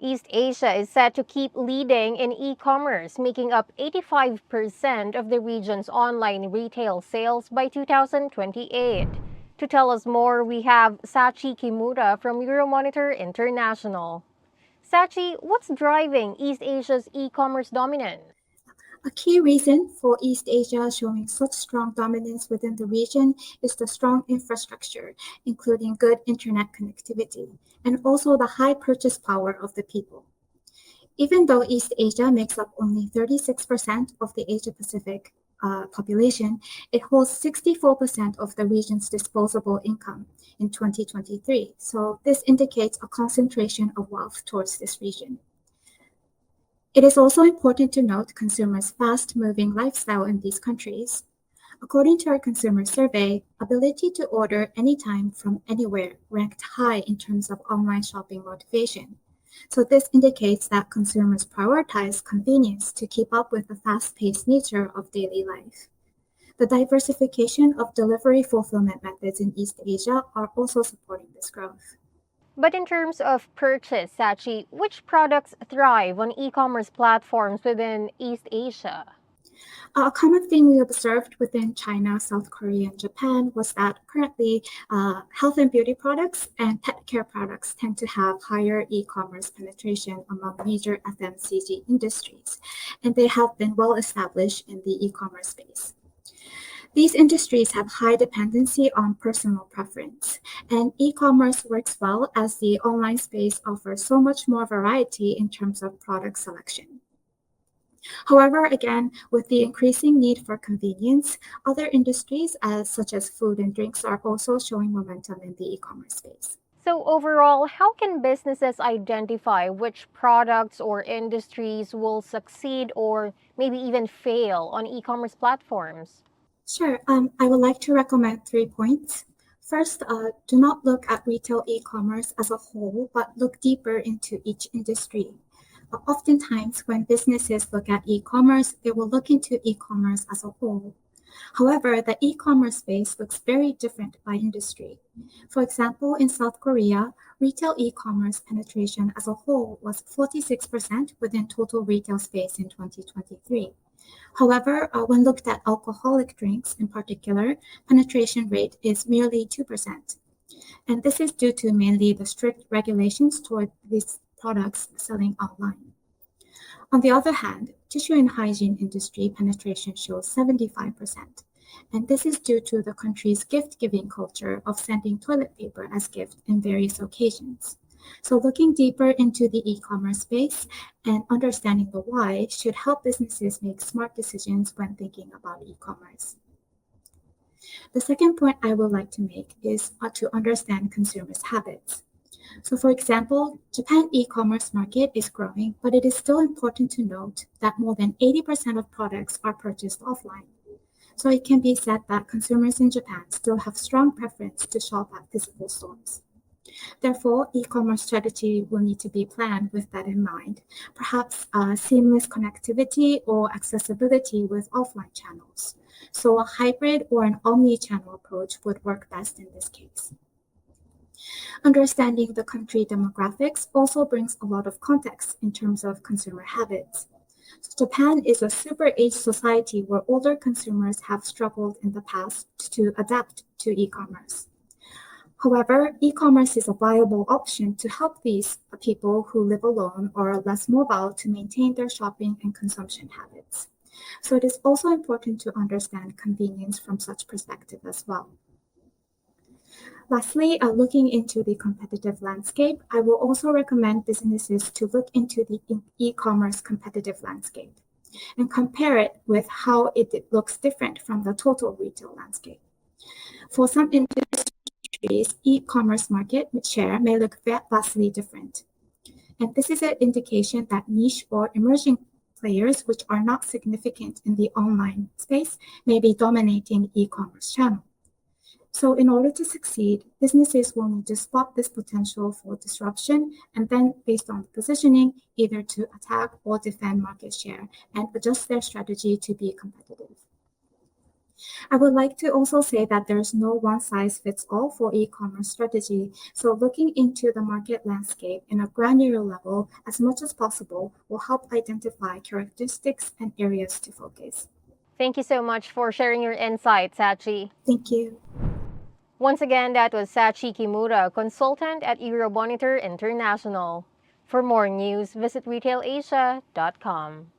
East Asia is set to keep leading in e-commerce, making up 85% of the region's online retail sales by 2028. To tell us more, we have Sachi Kimura from Euromonitor International. Sachi, what's driving East Asia's e-commerce dominance? A key reason for East Asia showing such strong dominance within the region is the strong infrastructure, including good internet connectivity, and also the high purchase power of the people. Even though East Asia makes up only 36% of the Asia Pacific population, it holds 64% of the region's disposable income in 2023. So this indicates a concentration of wealth towards this region. It is also important to note consumers' fast-moving lifestyle in these countries. According to our consumer survey, ability to order anytime from anywhere ranked high in terms of online shopping motivation. So this indicates that consumers prioritize convenience to keep up with the fast-paced nature of daily life. The diversification of delivery fulfillment methods in East Asia are also supporting this growth. But in terms of purchase, Sachi, which products thrive on e-commerce platforms within East Asia? A common thing we observed within China, South Korea, and Japan was that currently health and beauty products and pet care products tend to have higher e-commerce penetration among major FMCG industries, and they have been well established in the e-commerce space. These industries have high dependency on personal preference, and e-commerce works well as the online space offers so much more variety in terms of product selection. However, again, with the increasing need for convenience, other industries, such as food and drinks, are also showing momentum in the e-commerce space. So overall, how can businesses identify which products or industries will succeed or maybe even fail on e-commerce platforms? Sure. I would like to recommend 3 points. First, do not look at retail e-commerce as a whole, but look deeper into each industry. Oftentimes, when businesses look at e-commerce, they will look into e-commerce as a whole. However, the e-commerce space looks very different by industry. For example, in South Korea, retail e-commerce penetration as a whole was 46% within total retail space in 2023. However, when looked at alcoholic drinks in particular, penetration rate is merely 2%. And this is due to mainly the strict regulations toward these products selling online. On the other hand, tissue and hygiene industry penetration shows 75%, and this is due to the country's gift-giving culture of sending toilet paper as gift in various occasions. So looking deeper into the e-commerce space and understanding the why should help businesses make smart decisions when thinking about e-commerce. The second point I would like to make is to understand consumers' habits. So for example, Japan e-commerce market is growing, but it is still important to note that more than 80% of products are purchased offline. So it can be said that consumers in Japan still have strong preference to shop at physical stores. Therefore, e-commerce strategy will need to be planned with that in mind. Perhaps seamless connectivity or accessibility with offline channels. So a hybrid or an omni-channel approach would work best in this case. Understanding the country demographics also brings a lot of context in terms of consumer habits. So Japan is a super-aged society where older consumers have struggled in the past to adapt to e-commerce. However, e-commerce is a viable option to help these people who live alone or are less mobile to maintain their shopping and consumption habits. So it is also important to understand convenience from such perspective as well. Lastly, looking into the competitive landscape, I will also recommend businesses to look into the e-commerce competitive landscape and compare it with how it looks different from the total retail landscape. For some industries, e-commerce market share may look vastly different. And this is an indication that niche or emerging players which are not significant in the online space may be dominating e-commerce channel. So in order to succeed, businesses will need to spot this potential for disruption and then, based on the positioning, either to attack or defend market share and adjust their strategy to be competitive. I would like to also say that there's no one size fits all for e-commerce strategy. So looking into the market landscape in a granular level as much as possible will help identify characteristics and areas to focus. Thank you so much for sharing your insights, Sachi. Thank you. Once again, that was Sachi Kimura, consultant at Euromonitor International. For more news, visit retailasia.com.